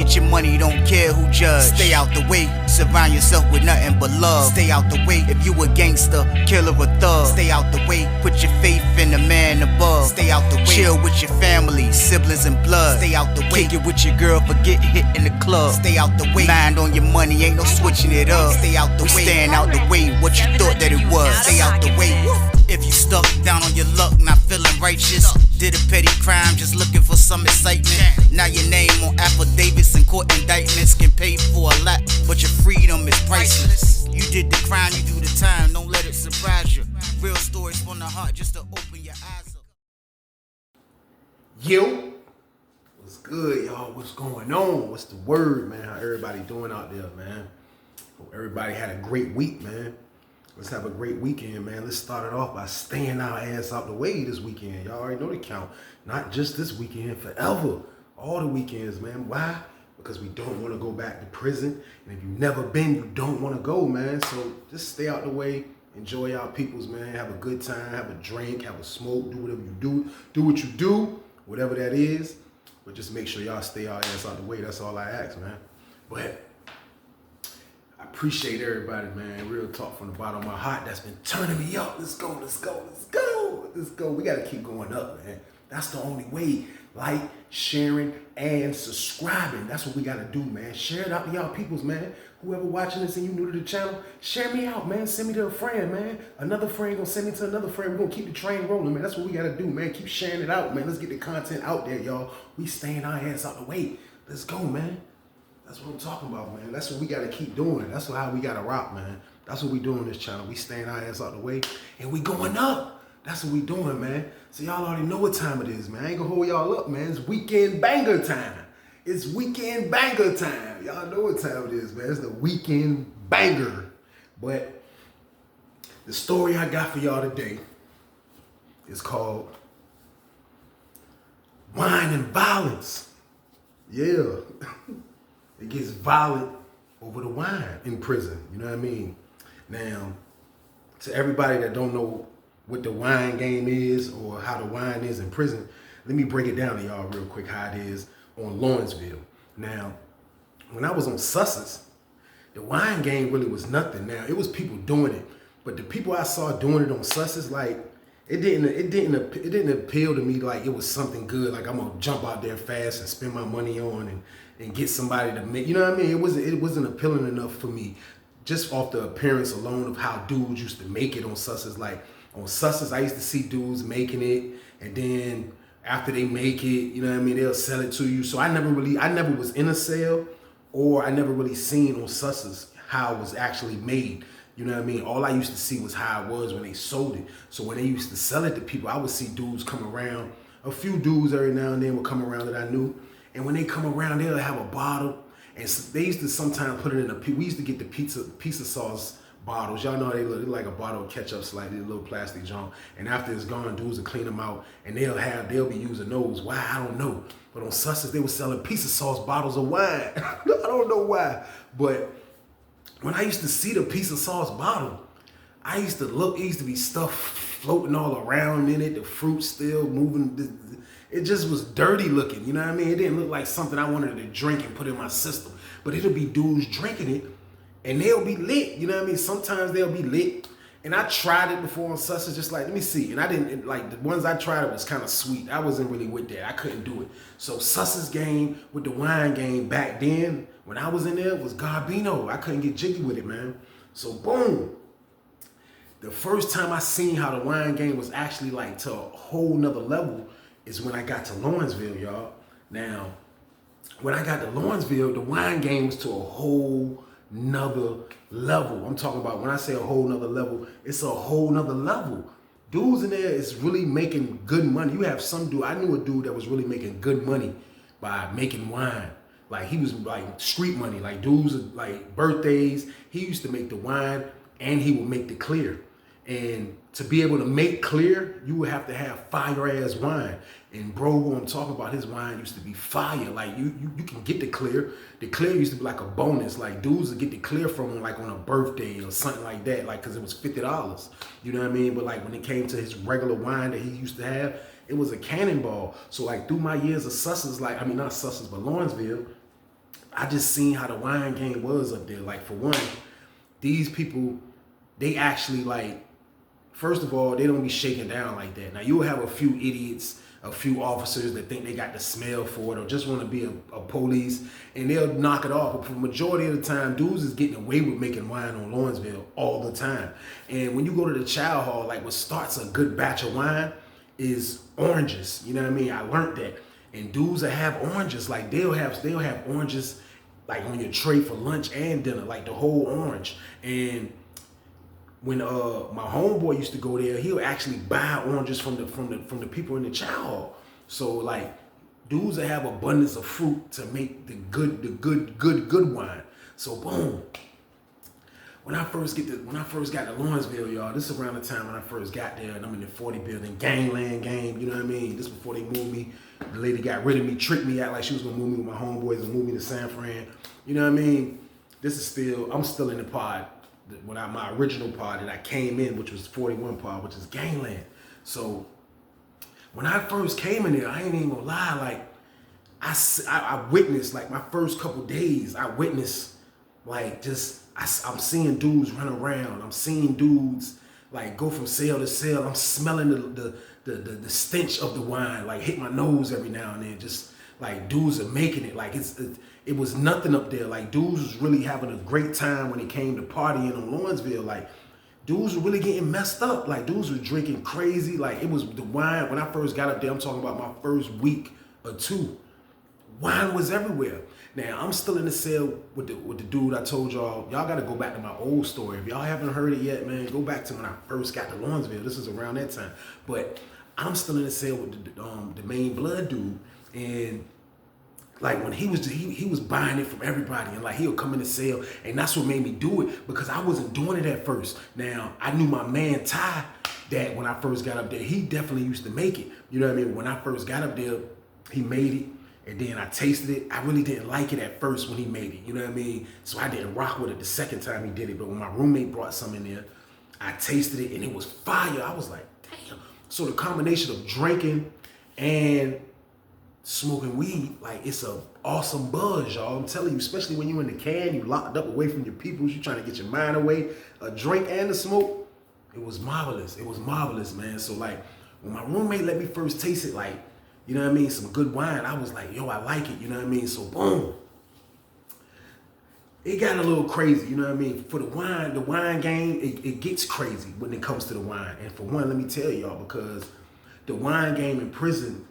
get your money, don't care who judge. Stay out the way, surround yourself with nothing but love. Stay out the way, if you a gangster, killer or thug. Stay out the way, put your faith in the man above. Stay out the way, chill with your family, siblings and blood. Stay out the way, kick it with your girl, forget hit in the club. Stay out the way, mind on your money, ain't no switching it up. Stay out the way, stand out the way, what you thought that it was. Stay out the way. If you stuck down on your luck, not feeling righteous, did a petty crime, just looking for some excitement. Now your name on affidavits and court indictments can pay for a lot, but your freedom is priceless. You did the crime, you do the time, don't let it surprise you. Real stories from the heart, just to open your eyes up. Yo, what's good, y'all? What's going on? What's the word, man? How everybody doing out there, man? Hope everybody had a great week, man. Let's have a great weekend, man. Let's start it off by staying our ass out the way this weekend. Y'all already know the count. Not just this weekend, forever. All the weekends, man. Why? Because we don't want to go back to prison. And if you've never been, you don't want to go, man. So just stay out the way. Enjoy y'all peoples, man. Have a good time. Have a drink. Have a smoke. Do whatever you do. Do what you do. Whatever that is. But just make sure y'all stay our ass out the way. That's all I ask, man. But I appreciate everybody, man. Real talk from the bottom of my heart. That's been turning me up. Let's go, let's go, let's go, let's go. We got to keep going up, man. That's the only way. Like, sharing, and subscribing. That's what we got to do, man. Share it out to y'all peoples, man. Whoever watching this and you new to the channel, share me out, man. Send me to a friend, man. Another friend gonna send me to another friend. We're gonna keep the train rolling, man. That's what we got to do, man. Keep sharing it out, man. Let's get the content out there, y'all. We staying our ass out the way. Let's go, man. That's what I'm talking about, man. That's what we got to keep doing. That's how we got to rock, man. That's what we do on this channel. We staying our ass out the way, and we going up. That's what we doing, man. So y'all already know what time it is, man. I ain't gonna hold y'all up, man. It's weekend banger time. It's weekend banger time. Y'all know what time it is, man. It's the weekend banger. But the story I got for y'all today is called Wine and Violence. Yeah. It gets violent over the wine in prison. You know what I mean? Now, to everybody that don't know what the wine game is or how the wine is in prison, let me break it down to y'all real quick how it is on Lawrenceville. Now, when I was on Sussex, the wine game really was nothing. Now, it was people doing it, but the people I saw doing it on Sussex, like, it didn't appeal to me like it was something good. Like I'm gonna jump out there fast and spend my money on and get somebody to make. You know what I mean? It wasn't appealing enough for me, just off the appearance alone of how dudes used to make it on Sussex. Like on Sussex, I used to see dudes making it, and then after they make it, you know what I mean, they'll sell it to you. So I never was in a sale, or I never really seen on Sussex how it was actually made. You know what I mean? All I used to see was how it was when they sold it. So when they used to sell it to people, I would see dudes come around. A few dudes every now and then would come around that I knew. And when they come around, they'll have a bottle. And they used to sometimes put it in we used to get the pizza sauce bottles. Y'all know how they look like a bottle of ketchup, slightly, a little plastic jar. And after it's gone, dudes will clean them out. And they'll be using those. Why? I don't know. But on Sussex, they were selling pizza sauce bottles of wine. I don't know why. But when I used to see the pizza sauce bottle, it used to be stuff floating all around in it, the fruit still moving. It just was dirty looking, you know what I mean? It didn't look like something I wanted to drink and put in my system. But it'll be dudes drinking it, and they'll be lit, you know what I mean? Sometimes they'll be lit. And I tried it before on Sussex, just like, let me see. And I didn't, like, the ones I tried, it was kind of sweet. I wasn't really with that. I couldn't do it. So Sussex game with the wine game back then, when I was in there, was Garbino. I couldn't get jiggy with it, man. So boom. The first time I seen how the wine game was actually like to a whole nother level is when I got to Lawrenceville, y'all. Now, when I got to Lawrenceville, the wine game was to a whole nother level. I'm talking about, when I say a whole nother level, it's a whole nother level. Dudes in there is really making good money. You have some dude, I knew a dude that was really making good money by making wine. Like he was like street money, like dudes like birthdays. He used to make the wine and he would make the clear. And to be able to make clear, you would have to have fire ass wine. And bro, what I'm talking about, his wine used to be fire. Like you can get the clear. The clear used to be like a bonus. Like dudes would get the clear from him like on a birthday or something like that. Like, cause it was $50. You know what I mean? But like when it came to his regular wine that he used to have, it was a cannonball. So like through my years of Sussex, like, I mean, not Sussex, but Lawrenceville, I just seen how the wine game was up there. Like, for one, these people, they actually, like, first of all, they don't be shaking down like that. Now, you'll have a few idiots, a few officers that think they got the smell for it or just want to be a police, and they'll knock it off. But for the majority of the time, dudes is getting away with making wine on Lawrenceville all the time. And when you go to the chow hall, like, what starts a good batch of wine is oranges. You know what I mean? I learned that. And dudes that have oranges, like, they'll have oranges like on your tray for lunch and dinner, like the whole orange. And when my homeboy used to go there, he'll actually buy oranges from the people in the chow hall. So, like, dudes that have abundance of fruit to make the good wine. So boom. When I first got to Lawrenceville, y'all, this is around the time when I first got there, and I'm in the 40 building, gangland game, you know what I mean? This before they moved me. The lady got rid of me, tricked me out like she was gonna move me with my homeboys and move me to San Fran. You know what I mean? I'm still in the pod, my original pod that I came in, which was 41 pod, which is gangland. So when I first came in there, I ain't even gonna lie, like, I witnessed, like, my first couple days, I witnessed, like, I'm seeing dudes run around. I'm seeing dudes, like, go from cell to cell. I'm smelling the stench of the wine, like, hit my nose every now and then. Just, like, dudes are making it. Like, it was nothing up there. Like, dudes was really having a great time when it came to partying on Lawrenceville. Like, dudes were really getting messed up. Like, dudes were drinking crazy. Like, it was the wine. When I first got up there, I'm talking about my first week or two. Wine was everywhere. Now, I'm still in the cell with the dude I told y'all. Y'all got to go back to my old story. If y'all haven't heard it yet, man, go back to when I first got to Lawrenceville. This is around that time. But I'm still in the cell with the main blood dude. And, like, when he was buying it from everybody, and, like, he'll come in the cell, and that's what made me do it, because I wasn't doing it at first. Now, I knew my man Ty, that when I first got up there, he definitely used to make it. You know what I mean? When I first got up there, he made it. And then I tasted it. I really didn't like it at first when he made it. You know what I mean? So I didn't rock with it the second time he did it. But when my roommate brought some in there, I tasted it and it was fire. I was like, damn. So the combination of drinking and smoking weed, like, it's a awesome buzz, y'all. I'm telling you, especially when you're in the can, you locked up away from your peoples, you trying to get your mind away. A drink and a smoke, it was marvelous. It was marvelous, man. So, like, when my roommate let me first taste it, like, you know what I mean, some good wine, I was like, yo, I like it, you know what I mean? So boom. It got a little crazy, you know what I mean? For the wine game, it gets crazy when it comes to the wine. And for one, let me tell y'all, because the wine game in prison,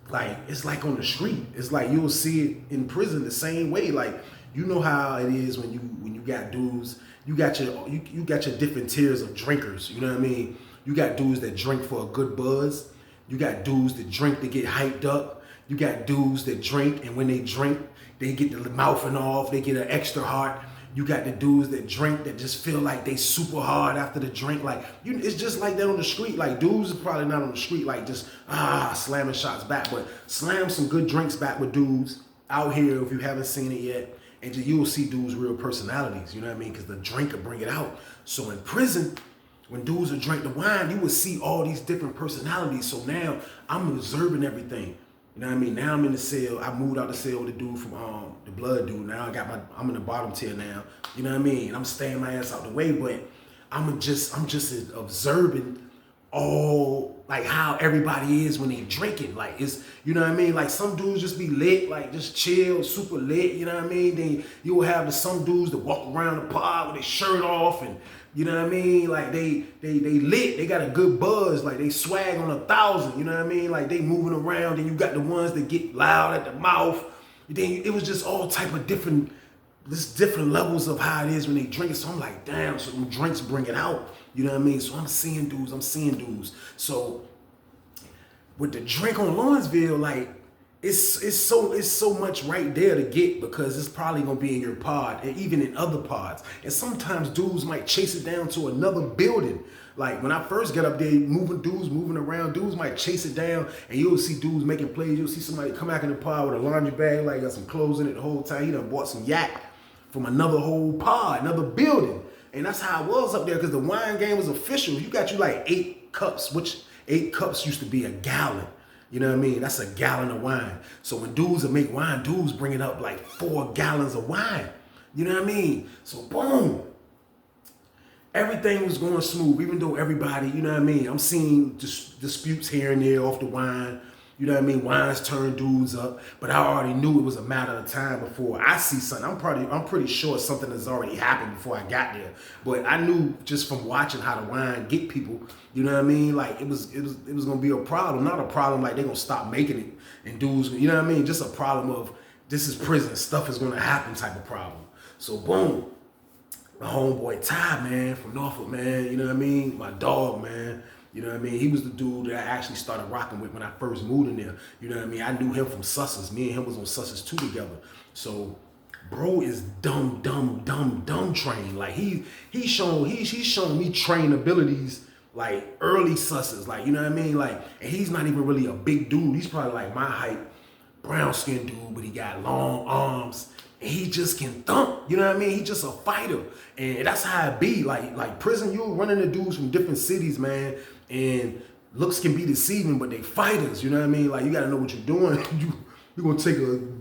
like, it's like on the street. It's like you'll see it in prison the same way. Like, you know how it is when you got dudes, you got your different tiers of drinkers, you know what I mean? You got dudes that drink for a good buzz. You got dudes that drink to get hyped up. You got dudes that drink, and when they drink, they get the mouthing off, they get an extra heart. You got the dudes that drink that just feel like they super hard after the drink. Like, it's just like that on the street. Like, dudes are probably not on the street like just slamming shots back, but slam some good drinks back with dudes out here if you haven't seen it yet. And you'll see dudes' real personalities, you know what I mean? Because the drink will bring it out. So in prison, when dudes would drink the wine, you would see all these different personalities. So now I'm observing everything. You know what I mean? Now I'm in the cell. I moved out the cell with the dude from the blood dude. Now I'm in the bottom tier now. You know what I mean? And I'm staying my ass out the way, but I'm just observing all, like, how everybody is when they drinking. Like, it's, you know what I mean? Like, some dudes just be lit, like, just chill, super lit, you know what I mean? Then you will have some dudes that walk around the pod with their shirt off, and you know what I mean? Like, they lit, they got a good buzz, like, they swag on 1,000, you know what I mean? Like, they moving around, and you got the ones that get loud at the mouth. Then it was just all type of different levels of how it is when they drink it. So I'm like, damn, so them drinks bring it out. You know what I mean? So I'm seeing dudes. So with the drink on Lawrenceville, like, it's so much right there to get, because it's probably gonna be in your pod and even in other pods. And sometimes dudes might chase it down to another building. Like, when I first get up there, moving around, dudes might chase it down, and you'll see dudes making plays. You'll see somebody come back in the pod with a laundry bag, like, got some clothes in it the whole time. He done bought some yak from another whole pod, another building. And that's how it was up there, because the wine game was official. You got like 8 cups, which 8 cups used to be a gallon. You know what I mean? That's a gallon of wine. So when dudes will make wine, dudes bringing up like 4 gallons of wine. You know what I mean? So boom. Everything was going smooth, even though everybody, you know what I mean? I'm seeing disputes here and there off the wine. You know what I mean? Wines turn dudes up, but I already knew it was a matter of time before I see something. I'm pretty sure something has already happened before I got there. But I knew just from watching how the wine get people, you know what I mean? Like it was gonna be a problem. Not a problem like they're gonna stop making it and dudes, you know what I mean? Just a problem of this is prison, stuff is gonna happen type of problem. So boom. My homeboy Ty, man, from Norfolk, man, you know what I mean? My dog, man, you know what I mean? He was the dude that I actually started rocking with when I first moved in there. You know what I mean? I knew him from Susses. Me and him was on Susses 2 together. So, bro is dumb trained. Like he's shown me train abilities like early Susses. Like, you know what I mean? Like, and he's not even really a big dude. He's probably like my height, brown skinned dude, but he got long arms. He just can thump, you know what I mean? He just a fighter. And that's how it be. Like prison, you run into dudes from different cities, man. And looks can be deceiving, but they fighters, you know what I mean? Like you gotta know what you're doing. You're gonna take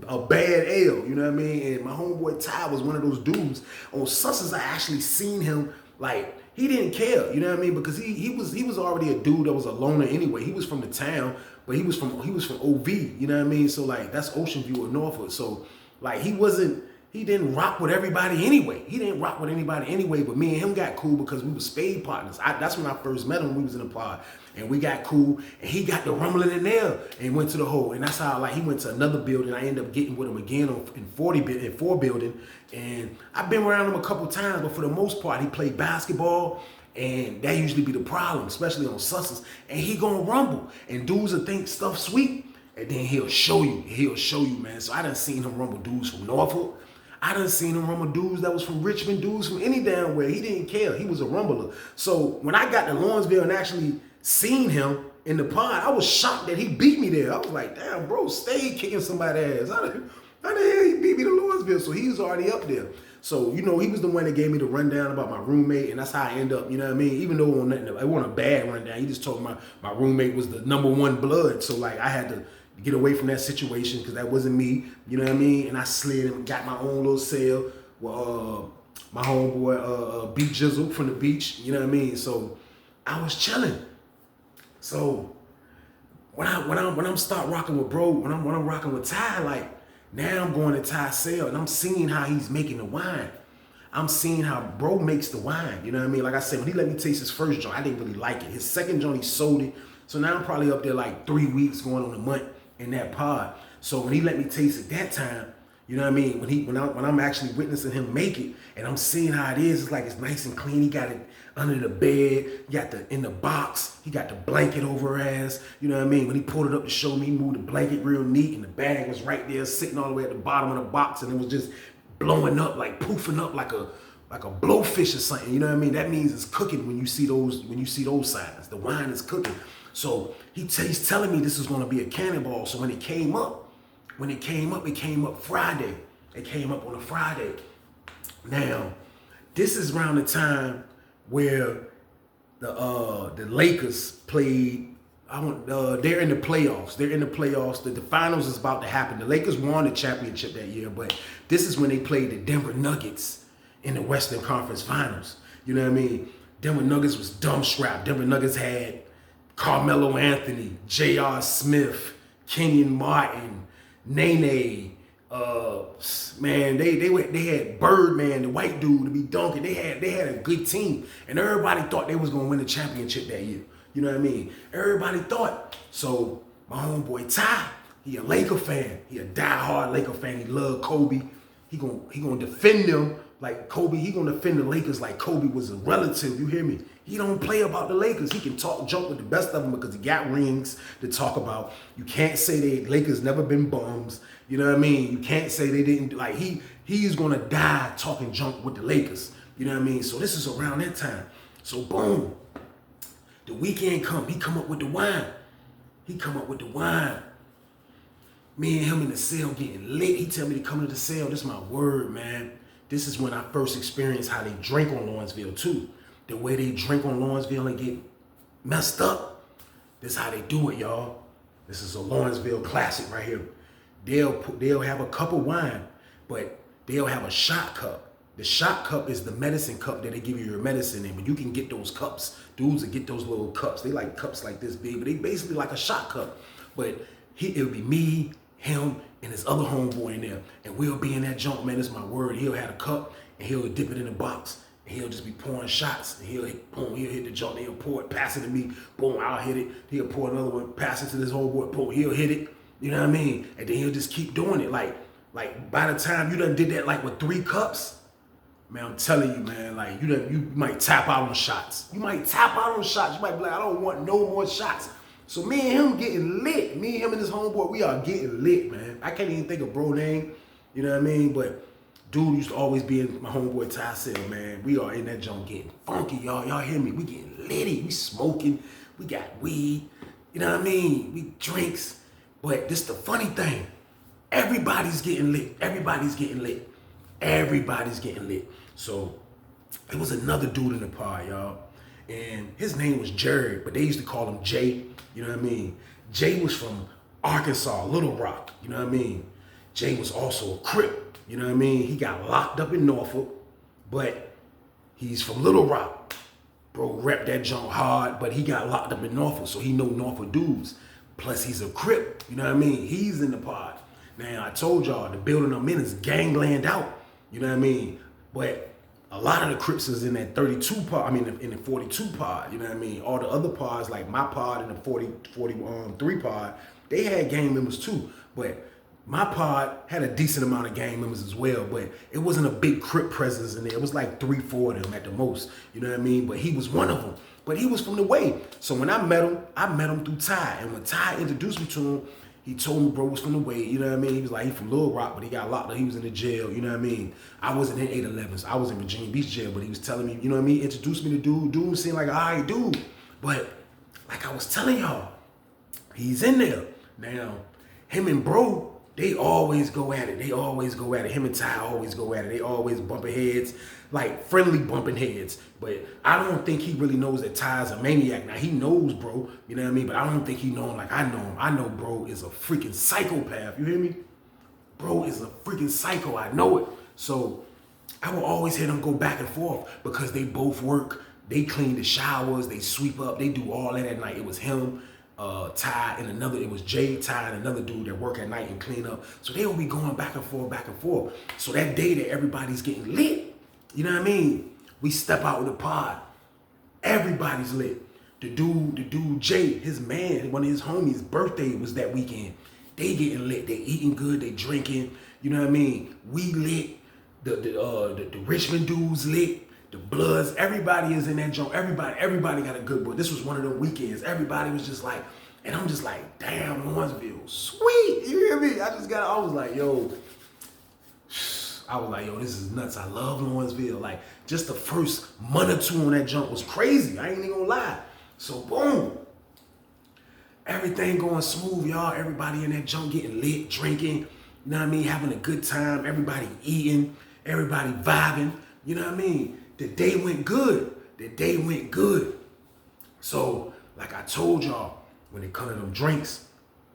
a bad L, you know what I mean? And my homeboy Ty was one of those dudes. On Susses, I actually seen him, like, he didn't care, you know what I mean? Because he was already a dude that was a loner anyway. He was from the town, but he was from OV, you know what I mean? So like that's Ocean View or Norfolk. So like he didn't rock with everybody anyway. He didn't rock with anybody anyway, but me and him got cool because we were spade partners. That's when I first met him. We was in a pod and we got cool and he got the rumbling in there and went to the hole. And that's how like he went to another building. I ended up getting with him again in 4 building. And I've been around him a couple times, but for the most part, he played basketball. And that usually be the problem, especially on Susses. And he gonna rumble. And dudes will think stuff sweet. And then he'll show you, man. So I done seen him rumble dudes from Norfolk. I done seen him rumble dudes that was from Richmond, dudes from any damn where. He didn't care. He was a rumbler. So when I got to Lawrenceville and actually seen him in the pod, I was shocked that he beat me there. I was like, damn, bro, stay kicking somebody's ass. How the hell he beat me to Lawrenceville? So he was already up there. So, you know, he was the one that gave me the rundown about my roommate, and that's how I end up, you know what I mean? Even though it wasn't a bad rundown, he just told me my roommate was the #1 blood. So, like, I had to get away from that situation because that wasn't me, you know what I mean? And I slid and got my own little cell with my homeboy Beat Jizzle from the beach, you know what I mean? So I was chilling. So when I'm start rocking with bro, when I'm rocking with Ty, like now I'm going to Ty's cell and I'm seeing how he's making the wine. I'm seeing how bro makes the wine, you know what I mean? Like I said, when he let me taste his first joint, I didn't really like it. His second joint, he sold it. So now I'm probably up there like 3 weeks going on a month in that pod. So when he let me taste it that time, you know what I mean? When I'm actually witnessing him make it and I'm seeing how it is, it's like it's nice and clean. He got it under the bed, in the box, he got the blanket over her ass. You know what I mean? When he pulled it up to show me, he moved the blanket real neat and the bag was right there sitting all the way at the bottom of the box and it was just blowing up, like poofing up like a blowfish or something. You know what I mean? That means it's cooking when you see those signs. The wine is cooking. So he's telling me this is gonna be a cannonball. So when it came up Friday. It came up on a Friday. Now, this is around the time where the Lakers played. They're in the playoffs. The finals is about to happen. The Lakers won the championship that year, but this is when they played the Denver Nuggets in the Western Conference Finals. You know what I mean? Denver Nuggets was dumb scrap. Denver Nuggets had Carmelo Anthony, J.R. Smith, Kenyon Martin, Nene, man, they had Birdman, the white dude, to be dunking. They had a good team, and everybody thought they was gonna win the championship that year. You know what I mean? Everybody thought. So my homeboy Ty, he a Laker fan. He a diehard Laker fan. He love Kobe. He gonna defend them like Kobe. He gonna defend the Lakers like Kobe was a relative. You hear me? He don't play about the Lakers. He can talk junk with the best of them because he got rings to talk about. You can't say the Lakers never been bums. You know what I mean? You can't say they didn't, like he's gonna die talking junk with the Lakers. You know what I mean? So this is around that time. So boom, the weekend come, he come up with the wine. Me and him in the cell getting lit. He tell me to come to the cell. This is my word, man. This is when I first experienced how they drink on Lawrenceville too. The way they drink on Lawrenceville and get messed up. This is how they do it, y'all. This is a Lawrenceville classic right here. They'll have a cup of wine, but they'll have a shot cup. The shot cup is the medicine cup that they give you your medicine in, but you can get those cups. Dudes that get those little cups. They like cups like this big, but they basically like a shot cup. But it'll be me, him, and his other homeboy in there, and we'll be in that junk, man. It's my word. He'll have a cup, and he'll dip it in the box, and he'll just be pouring shots, and he'll hit the junk, and he'll pour it, pass it to me, boom, I'll hit it. He'll pour another one, pass it to this homeboy, boom, he'll hit it. You know what I mean? And then he'll just keep doing it. Like by the time you done did that, like with 3 cups, man, I'm telling you, man, like you might tap out on shots. You might tap out on shots. You might be like, I don't want no more shots. So me and him getting lit. Me and him and his homeboy, we are getting lit, man. I can't even think of bro name. You know what I mean? But dude used to always be in my homeboy Ty Cell, man. We are in that joint getting funky, y'all. Y'all hear me? We getting litty. We smoking. We got weed. You know what I mean? We drinks. But this the funny thing. Everybody's getting lit. Everybody's getting lit. Everybody's getting lit. So it was another dude in the pod, y'all. And his name was Jared, but they used to call him Jay. You know what I mean? Jay was from Arkansas, Little Rock. You know what I mean? Jay was also a Crip. You know what I mean? He got locked up in Norfolk, but he's from Little Rock. Bro, rep that junk hard, but he got locked up in Norfolk, so he know Norfolk dudes. Plus, he's a Crip. You know what I mean? He's in the pod. Now, I told y'all, the building I'm in is gangland out. You know what I mean? But a lot of the Crips is in that 32 pod, I mean, in the 42 pod, you know what I mean? All the other pods, like my pod and the 43 pod, they had gang members too. But my pod had a decent amount of gang members as well, but it wasn't a big Crip presence in there. It was like 3-4 of them at the most, you know what I mean? But he was one of them. But he was from the way. So when I met him through Ty. And when Ty introduced me to him, he told me bro was from the way, you know what I mean? He was like, he from Little Rock, but he got locked up. He was in the jail, you know what I mean? I wasn't in 811s. I was in Virginia Beach jail, but he was telling me, you know what I mean? Introduced me to dude. Dude seemed like an all right dude. But like I was telling y'all, he's in there. Now, him and bro, they always go at it. They always go at it. Him and Ty always go at it. They always bumping heads, like friendly bumping heads. But I don't think he really knows that Ty's a maniac. Now, he knows bro, you know what I mean? But I don't think he know him like I know him. I know bro is a freaking psychopath. You hear me? Bro is a freaking psycho. I know it. So I will always hear them go back and forth because they both work. They clean the showers. They sweep up. They do all that at night. It was him, Ty, and it was Jay, Ty, and another dude that work at night and clean up. So they will be going back and forth, back and forth. So that day that everybody's getting lit, you know what I mean? We step out with the pod. Everybody's lit. The dude Jay, his man, one of his homies' birthday was that weekend. They getting lit. They eating good. They drinking. You know what I mean? We lit. The Richmond dudes lit. The Bloods. Everybody is in that joint. Everybody got a good boy. This was one of them weekends. Everybody was just like, and I'm just like, damn, Lawrenceville, sweet. You hear me? I was like, yo, this is nuts. I love Lawrenceville. Like, just the first month or two on that jump was crazy. I ain't even gonna lie. So, boom. Everything going smooth, y'all. Everybody in that jump getting lit, drinking, you know what I mean? Having a good time. Everybody eating. Everybody vibing. You know what I mean? The day went good. So, like I told y'all, when it comes to them drinks,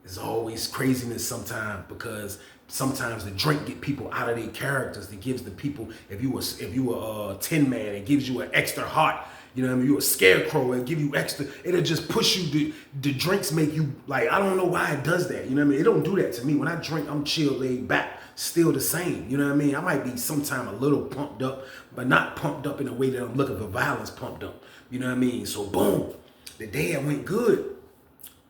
it's always craziness sometimes because sometimes the drink get people out of their characters. It gives the people, if you a Tin Man, it gives you an extra heart. You know what I mean? You a scarecrow, it'll give you extra, it'll just push you, the drinks make you, like, I don't know why it does that. You know what I mean? It don't do that to me. When I drink, I'm chill, laid back, still the same. You know what I mean? I might be sometime a little pumped up, but not pumped up in a way that I'm looking for violence pumped up. You know what I mean? So boom, the day it went good.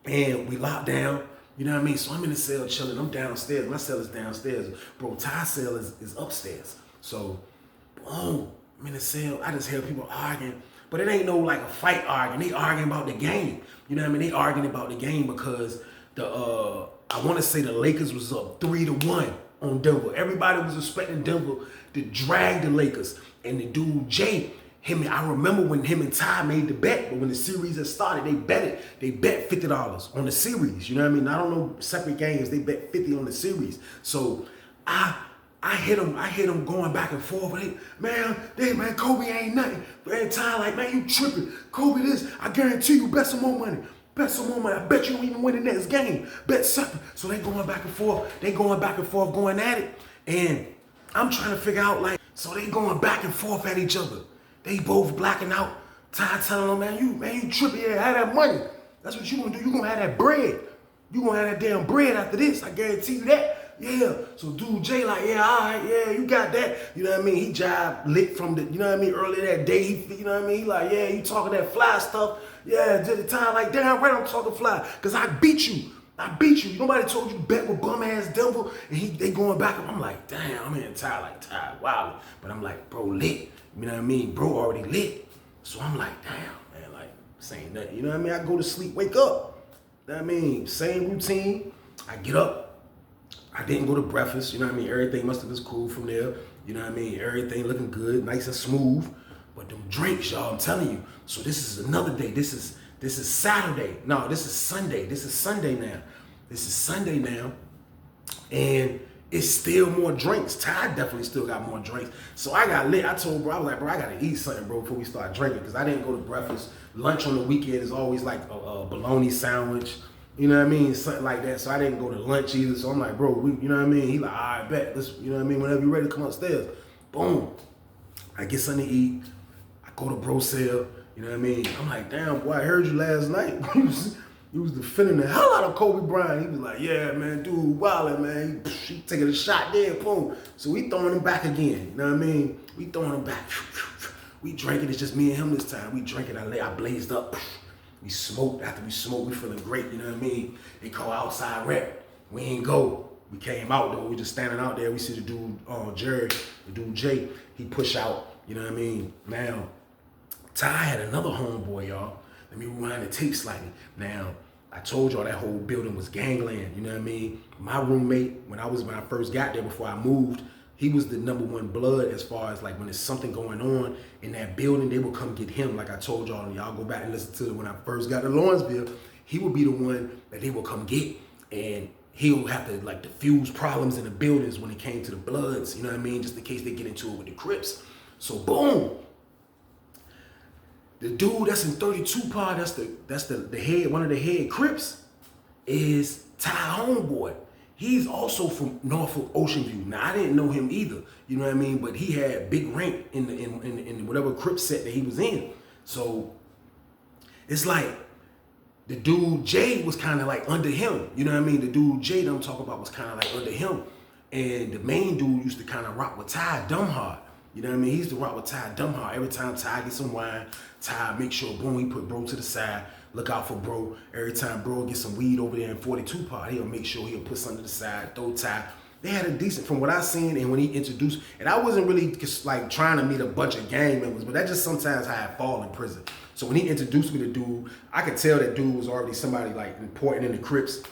And we locked down. You know what I mean? So I'm in the cell chilling. I'm downstairs. My cell is downstairs. Bro, Ty's cell is upstairs. So, boom, I'm in the cell. I just hear people arguing. But it ain't no like a fight arguing. They arguing about the game. You know what I mean? They arguing about the game because I want to say the Lakers was up 3-1 on Denver. Everybody was expecting Denver to drag the Lakers. And the dude, Jay, I remember when him and Ty made the bet, but when the series had started, they bet $50 on the series. You know what I mean? Not on no separate games. They bet 50 on the series. So I hit him going back and forth. Man, Kobe ain't nothing. And Ty like, man, you tripping. Kobe this, I guarantee you bet some more money. Bet some more money. I bet you don't even win the next game. Bet something. So they going back and forth. They going back and forth, going at it. And I'm trying to figure out, like, so they going back and forth at each other. They both blacking out. Ty telling them, man, you tripping, yeah, have that money. That's what you gonna do. You gonna have that bread. You gonna have that damn bread after this. I guarantee you that. Yeah. So dude Jay like, yeah, all right, yeah, you got that. You know what I mean? He jive lit from the, you know what I mean, earlier that day. You know what I mean? He like, yeah, you talking that fly stuff. Yeah, did the time like, damn right, I'm talking fly. Cause I beat you. Nobody told you to bet with bum ass Denver. And they going back. I'm like, damn, I'm in Ty, wow. But I'm like, bro, lit. You know what I mean? Bro already lit. So I'm like, damn, man, like, this ain't nothing. You know what I mean? I go to sleep, wake up. You know what I mean? Same routine. I get up. I didn't go to breakfast. You know what I mean? Everything must have been cool from there. You know what I mean? Everything looking good, nice and smooth. But them drinks, y'all, I'm telling you. So this is another day. This is Saturday. No, this is Sunday. This is Sunday now. And it's still more drinks. Ty definitely still got more drinks. So I got lit. I told bro, I was like, bro, I gotta eat something, bro, before we start drinking. Because I didn't go to breakfast. Lunch on the weekend is always like a bologna sandwich. You know what I mean? Something like that. So I didn't go to lunch either. So I'm like, bro, you know what I mean? He like, all right, bet. Let's, you know what I mean? Whenever you're ready, come upstairs. Boom. I get something to eat. I go to bro cell. You know what I mean? I'm like, damn, boy, I heard you last night. You was defending the hell out of Kobe Bryant. He was like, yeah, man, dude, wildin', man. He taking a shot there, boom. So we throwing him back again. You know what I mean? We throwing him back. We drinking. It's just me and him this time. We drinking. I blazed up. We smoked. After we smoked, we feeling great. You know what I mean? They call outside rep. We ain't go. We came out though. We just standing out there. We see the dude, Jared, the dude Jay. He push out. You know what I mean? Now, Ty had another homeboy, y'all. Let me rewind the tape slightly. Now, I told y'all that whole building was gangland, you know what I mean? My roommate, when I first got there before I moved, he was the #1 blood as far as like when there's something going on in that building, they would come get him. Like I told y'all, and y'all go back and listen to it when I first got to Lawrenceville, he would be the one that they would come get. And he'll have to like diffuse problems in the buildings when it came to the Bloods, you know what I mean? Just in case they get into it with the Crips. So boom. The dude that's in 32 Pod, that's the head, one of the head Crips, is Ty homeboy. He's also from Norfolk Ocean View. Now I didn't know him either, you know what I mean? But he had big rank in whatever Crip set that he was in. So it's like the dude Jay was kind of like under him, you know what I mean? The dude Jay that I'm talking about was kind of like under him, and the main dude used to kind of rock with Ty dumb hard. You know what I mean? He used to rock with Ty dumb hard. Every time Ty get some wine, Ty make sure, boom, he put bro to the side. Look out for bro. Every time bro get some weed over there in 42 Pod, he'll make sure he'll put something to the side, throw Ty. They had a decent, from what I seen, and when he introduced, and I wasn't really just like trying to meet a bunch of gang members, but that's just sometimes how I fall in prison. So when he introduced me to dude, I could tell that dude was already somebody like important in the Crips.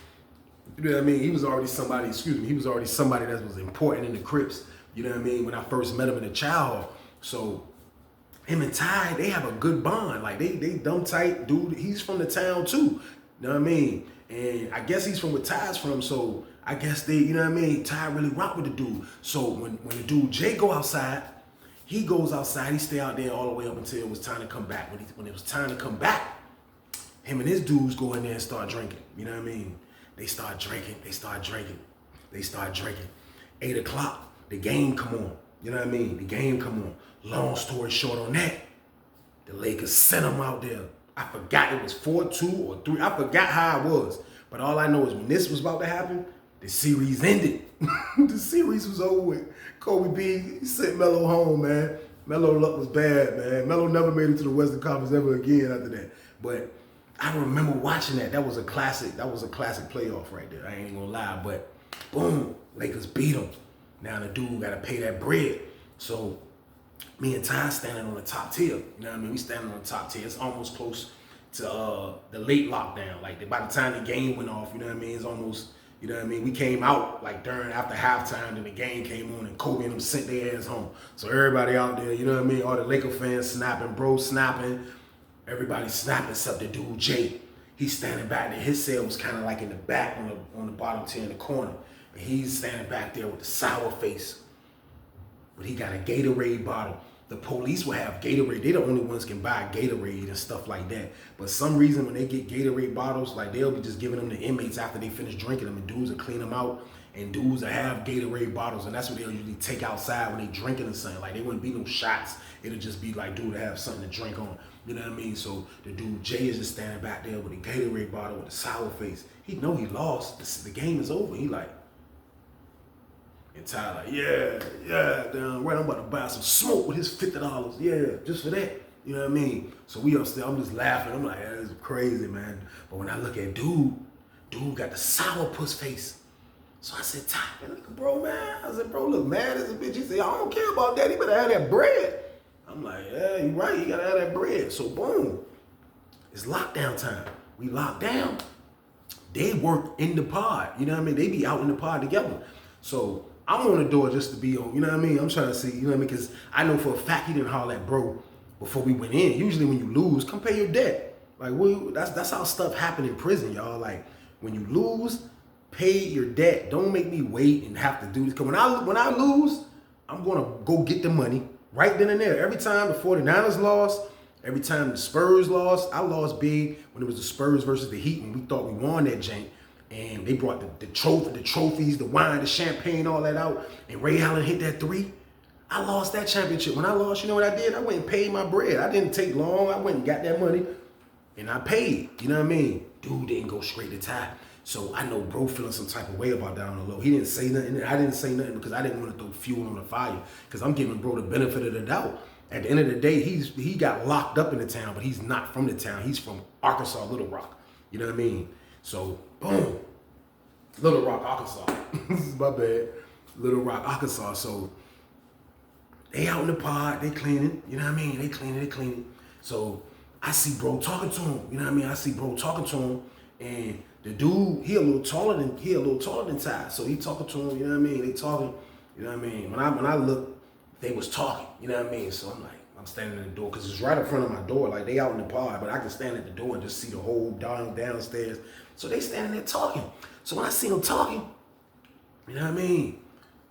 You know what I mean? He was already somebody that was important in the Crips. You know what I mean? When I first met him in the child. So him and Ty, they have a good bond. Like they dumb tight, dude. He's from the town too. You know what I mean? And I guess he's from where Ty's from. So I guess they, you know what I mean? Ty really rock with the dude. So when the dude Jay go outside, he goes outside. He stay out there all the way up until it was time to come back. When it was time to come back, him and his dudes go in there and start drinking. You know what I mean? They start drinking. 8 o'clock. The game come on. You know what I mean? The game come on. Long story short on that, the Lakers sent them out there. I forgot it was 4-2 or 3. I forgot how it was. But all I know is when this was about to happen, the series ended. The series was over with. Kobe B sent Melo home, man. Melo luck was bad, man. Melo never made it to the Western Conference ever again after that. But I remember watching that. That was a classic playoff right there. I ain't gonna lie. But boom, Lakers beat them. Now the dude gotta pay that bread. So me and Ty standing on the top tier. You know what I mean? We standing on the top tier. It's almost close to the late lockdown. Like by the time the game went off, you know what I mean? It's almost, you know what I mean? We came out like after halftime, and the game came on, and Kobe and them sent their ass home. So everybody out there, you know what I mean? All the Laker fans snapping, bro snapping, everybody snapping except the dude Jay. He's standing back there. His cell was kind of like in the back on the bottom tier in the corner. And he's standing back there with the sour face. But he got a Gatorade bottle the police will have Gatorade. They the only ones can buy Gatorade and stuff like that. But some reason when they get Gatorade bottles, like they'll be just giving them to inmates after they finish drinking them, and dudes will clean them out, and dudes will have Gatorade bottles, and that's what they'll usually take outside when they drinking or something. Like they wouldn't be no shots. It'll just be like, dude, to have something to drink on. You know what I mean? So the dude Jay is just standing back there with a Gatorade bottle with a sour face. He know he lost. The game is over. He like, and Ty like, yeah, damn right, I'm about to buy some smoke with his $50. Yeah, just for that. You know what I mean? So we upstairs, I'm just laughing. I'm like, that's crazy, man. But when I look at dude got the sourpuss face. So I said, Ty, look, bro, man. I said, bro, look mad as a bitch. He said, I don't care about that. He better have that bread. I'm like, yeah, you right. You gotta have that bread. So boom, it's lockdown time. We locked down. They work in the pod. You know what I mean? They be out in the pod together. So I'm on the door just to be on, you know what I mean? I'm trying to see, you know what I mean? Because I know for a fact he didn't holler at bro before we went in. Usually when you lose, come pay your debt. Like, that's how stuff happen in prison, y'all. Like, when you lose, pay your debt. Don't make me wait and have to do this. Because when I lose, I'm going to go get the money right then and there. Every time the 49ers lost, every time the Spurs lost, I lost big when it was the Spurs versus the Heat, and we thought we won that jank. And they brought the trophies, the wine, the champagne, all that out. And Ray Allen hit that 3. I lost that championship. When I lost, you know what I did? I went and paid my bread. I didn't take long. I went and got that money, and I paid. You know what I mean? Dude didn't go straight to Ty. So I know bro feeling some type of way about that on the low. He didn't say nothing. I didn't say nothing because I didn't want to throw fuel on the fire, because I'm giving bro the benefit of the doubt. At the end of the day, he got locked up in the town, but he's not from the town. He's from Arkansas, Little Rock. You know what I mean? So, boom. Little Rock, Arkansas. This is my bad. Little Rock, Arkansas. So, they out in the pod, they cleaning. You know what I mean? They cleaning. So, I see bro talking to him. You know what I mean? I see bro talking to him. And the dude, he a little taller than Ty. So, he talking to him. You know what I mean? They talking. You know what I mean? When I look, they was talking. You know what I mean? So, I'm like, I'm standing at the door, because it's right in front of my door. Like, they out in the pod, but I can stand at the door and just see the whole downstairs. So they standing there talking. So when I see them talking, you know what I mean?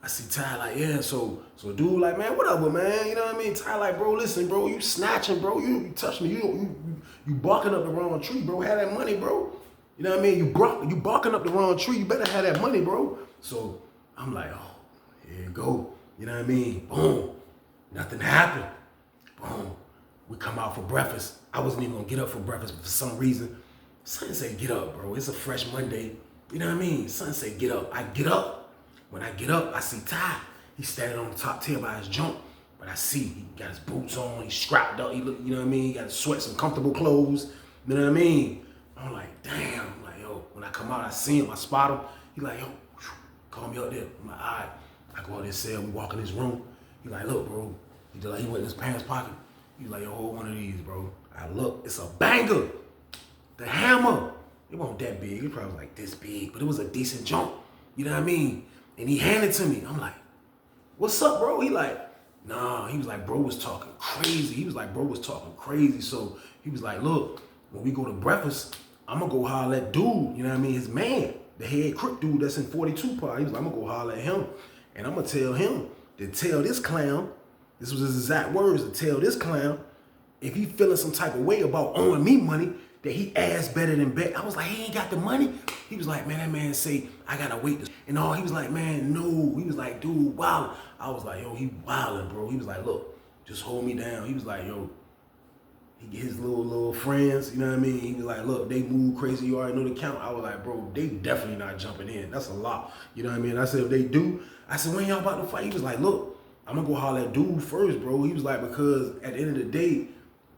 I see Ty like, yeah, so dude like, man, what up with, man? You know what I mean? Ty like, bro, listen, bro, you snatching, bro. You touch me. You barking up the wrong tree, bro. Have that money, bro. You know what I mean? You barking up the wrong tree. You better have that money, bro. So I'm like, oh, here you go. You know what I mean? Boom. Nothing happened. Boom. We come out for breakfast. I wasn't even gonna get up for breakfast, but for some reason, son said, get up, bro. It's a fresh Monday. You know what I mean? Son said, get up. I get up. When I get up, I see Ty. He's standing on the top tier by his junk. But I see he got his boots on. He's strapped up. He look, you know what I mean? He got his sweats and comfortable clothes. You know what I mean? I'm like, damn. I'm like, yo. When I come out, I see him. I spot him. He like, yo, call me up there. I'm like, all right. I go out there, cell. We walk in his room. He like, look, bro. He just like, he went in his pants pocket. He's like, yo, hold one of these, bro. I look. It's a banger. The hammer. It wasn't that big. It probably was like this big, but it was a decent jump. You know what I mean? And he handed it to me. I'm like, what's up, bro? He like, nah. He was like, bro was talking crazy. So he was like, look, when we go to breakfast, I'm going to go holler at dude. You know what I mean? His man, the head crook dude that's in 42 pod. He was like, I'm going to go holler at him. And I'm going to tell him to tell this clown, this was his exact words, to tell this clown, if he feeling some type of way about owing me money, that he asked better than bet. I was like, he ain't got the money. He was like, man, that man say, I gotta wait. And all, he was like, man, no. He was like, dude, wild. I was like, yo, he wildin', bro. He was like, look, just hold me down. He was like, yo, he get his little friends, you know what I mean? He was like, look, they move crazy, you already know the count. I was like, bro, they definitely not jumping in. That's a lot. You know what I mean? I said, if they do, I said, when y'all about to fight? He was like, look, I'm gonna go holler at dude first, bro. He was like, because at the end of the day,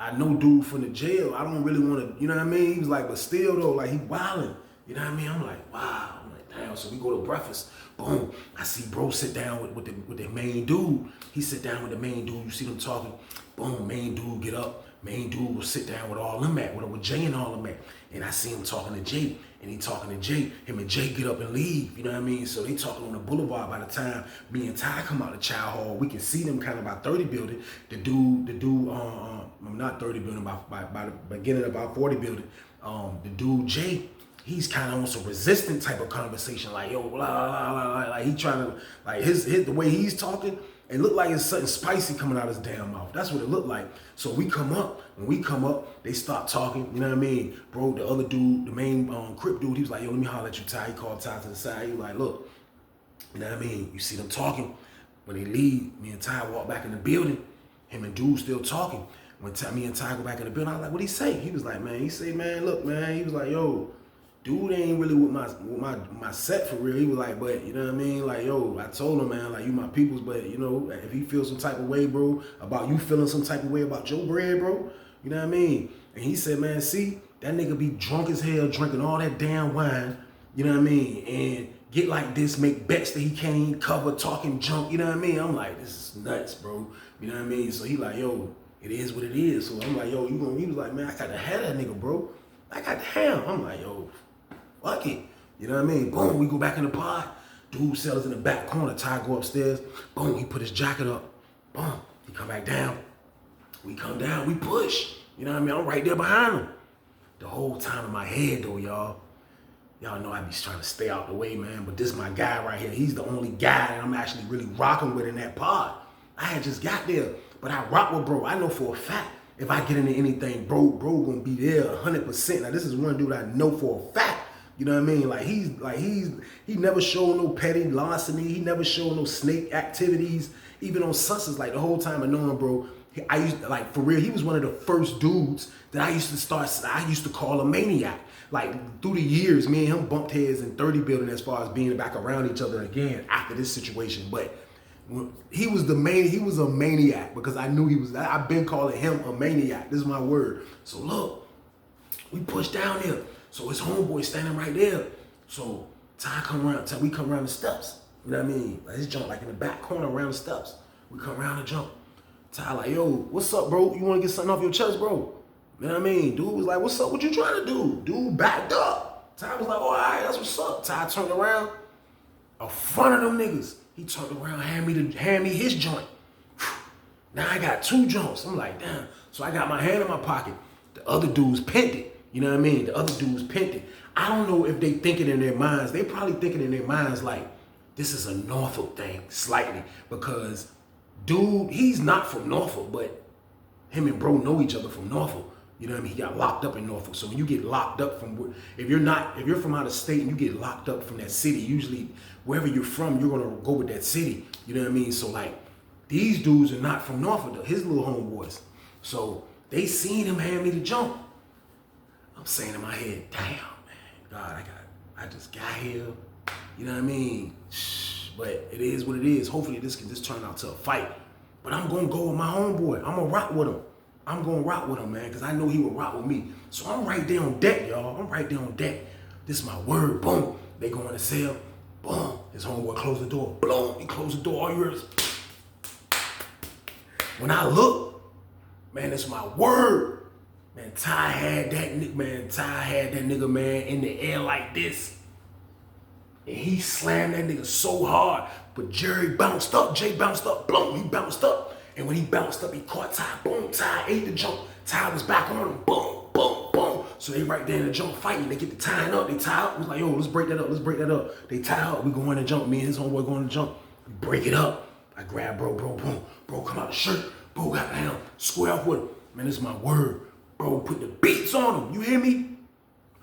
I know dude from the jail. I don't really want to, you know what I mean? He was like, but still though, like he wildin'. You know what I mean? I'm like, wow. I'm like, damn. So we go to breakfast. Boom. I see bro sit down with the main dude. He sit down with the main dude. You see them talking. Boom. Main dude get up. Main dude will sit down with all them at, with Jay and all them at. And I see him talking to Jay. And he talking to Jay. Him and Jay get up and leave. You know what I mean? So they talking on the boulevard. By the time me and Ty come out of Child Hall, we can see them kind of by 30 building. The dude, not 30 building, by the beginning of about 40 building. The dude Jay, he's kind of on some resistant type of conversation, like yo, blah blah blah blah. Like he trying to, like his the way he's talking, It looked like it's something spicy coming out of his damn mouth. That's what it looked like. So we come up. When we come up, they start talking. You know what I mean? Bro, the other dude, the main Crip dude, he was like, yo, let me holler at you, Ty. He called Ty to the side. He was like, look, you know what I mean? You see them talking. When they leave, me and Ty walk back in the building. Him and dude still talking. When me and Ty go back in the building, I was like, what'd he say? He was like, man, look, man. He was like, yo, dude ain't really with my set for real. He was like, but you know what I mean? Like, yo, I told him, man, like, you my peoples, but you know, if he feels some type of way, bro, about you feeling some type of way about your bread, bro, you know what I mean? And he said, man, see, that nigga be drunk as hell, drinking all that damn wine, you know what I mean? And get like this, make bets that he can't even cover, talking junk, you know what I mean? I'm like, this is nuts, bro. You know what I mean? So he like, yo, it is what it is. So I'm like, yo, he was like, man, I got to have that nigga, bro. I got to have him. I'm like, yo, fuck it. You know what I mean? Boom, we go back in the pod. Dude sells in the back corner. Ty go upstairs. Boom, he put his jacket up. Boom, he come back down. We come down, we push. You know what I mean? I'm right there behind him. The whole time in my head though, y'all know I be trying to stay out the way, man. But this my guy right here. He's the only guy that I'm actually really rocking with in that pod. I had just got there, but I rock with bro. I know for a fact if I get into anything, bro gonna be there 100%. Now this is one dude I know for a fact. You know what I mean? Like he never showed no petty larceny. He never showed no snake activities. Even on Sunsets, like the whole time I know him, bro. I used to, like, for real, he was one of the first dudes that I used to call a maniac. Like through the years, me and him bumped heads in 30 building as far as being back around each other again after this situation. But he was a maniac because I knew he was. I've been calling him a maniac. This is my word. So look, we pushed down there. So his homeboy standing right there. So we come around the steps. You know what I mean? Like his jump like in the back corner around the steps. We come around the jump. Ty like, yo, what's up, bro? You want to get something off your chest, bro? You know what I mean? Dude was like, what's up? What you trying to do? Dude backed up. Ty was like, oh, all right, that's what's up. Ty turned around. In front of them niggas. He turned around, hand me his joint. Now I got 2 joints. I'm like, damn. So I got my hand in my pocket. The other dudes pinned it. You know what I mean? The other dudes pinned it. I don't know if they thinking in their minds. They probably thinking in their minds like, this is a Norfolk thing, slightly. Because dude, he's not from Norfolk, but him and bro know each other from Norfolk. You know what I mean? He got locked up in Norfolk. So when you get locked up from, if you're from out of state and you get locked up from that city, usually wherever you're from, you're gonna go with that city. You know what I mean? So like, these dudes are not from Norfolk, though, his little homeboys. So they seen him hand me the jump. I'm saying in my head, damn, man, God, I just got here. You know what I mean? But it is what it is. Hopefully this can just turn out to a fight. But I'm gonna go with my homeboy. I'm gonna rock with him. I'm gonna rock with him, man, because I know he will rock with me. So I'm right there on deck, y'all. I'm right there on deck. This is my word. Boom. They go in the cell. Boom. His homeboy closed the door. Boom. He closed the door. All you heard is. When I look, man, it's my word. Man, Ty had that nigga, man, in the air like this. And he slammed that nigga so hard. But Jay bounced up, boom, he bounced up. And when he bounced up, he caught Ty, boom, Ty ate the jump. Ty was back on him, boom, boom, boom. So they right there in the jump fighting. They get the tying up, they tie up. It was like, yo, let's break that up. They tie up, we go in the jump. Me and his homeboy go in the jump. We break it up. I grab bro, boom. Bro come out the shirt. Bro got down, square off with him. Man, this is my word. Bro put the beats on him, you hear me?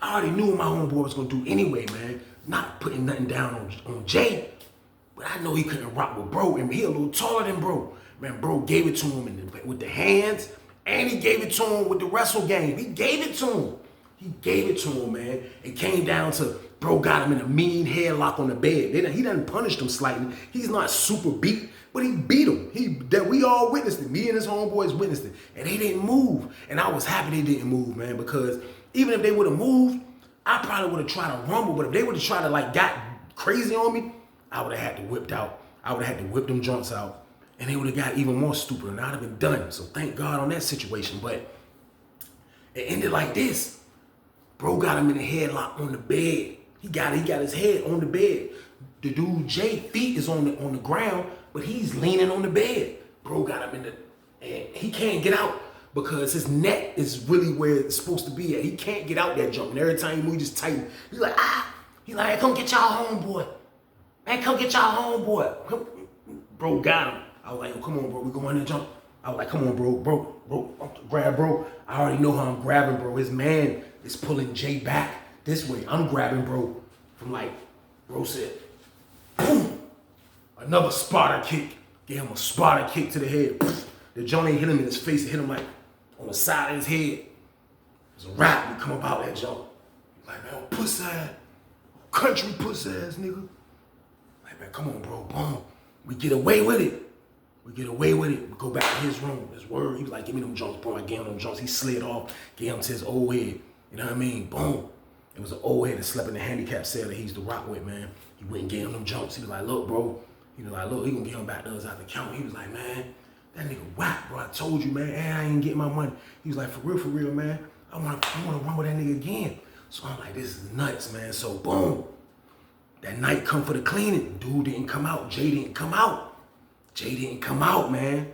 I already knew what my homeboy was gonna do anyway, man. Not putting nothing down on Jay. But I know he couldn't rock with bro, and he a little taller than bro. Man, bro gave it to him with the hands, and he gave it to him with the wrestle game. He gave it to him, man. It came down to bro got him in a mean headlock on the bed. He done punished him slightly. He's not super beat, but he beat him. We all witnessed it. Me and his homeboys witnessed it. And they didn't move. And I was happy they didn't move, man, because even if they would have moved, I probably would have tried to rumble. But if they would have tried to like got crazy on me, I would have had to whip them joints out. And they would have got even more stupid, and I'd have been done. So thank God on that situation. But it ended like this. Bro got him in a headlock on the bed. He got his head on the bed. The dude Jay feet is on the ground, but he's leaning on the bed. Bro got him and he can't get out because his neck is really where it's supposed to be at. He can't get out that jump. And every time he moves, he just tighten. He's like, He's like, hey, come get y'all homeboy. Man, come get y'all homeboy. Bro got him. I was like, yo, come on, bro, we go in there, jump. I was like, come on, bro, grab, bro. I already know how I'm grabbing, bro. His man is pulling Jay back this way. I'm grabbing, bro, from like, bro said, boom, another spotter kick. Gave him a spotter kick to the head. The joint ain't hit him in his face, it hit him like on the side of his head. It was a rap, we come up out that jump. Like, man, puss ass, country puss ass nigga. Like, man, come on, bro, boom. We get away with it. We go back to his room. His word, he was like, give me them jumps, bro. I gave him them jumps. He slid off, gave him to his old head. You know what I mean? Boom. It was an old head that slept in the handicap cell that he used to rock with, man. He went and gave him them jumps. He was like, look, bro. He was like, look, he gonna get him back to us out the counter. He was like, man, that nigga whack, bro. I told you, man, and I ain't getting my money. He was like, for real, man. I wanna run with that nigga again. So I'm like, this is nuts, man. So boom. That night come for the cleaning. Dude didn't come out. Jay didn't come out. Man.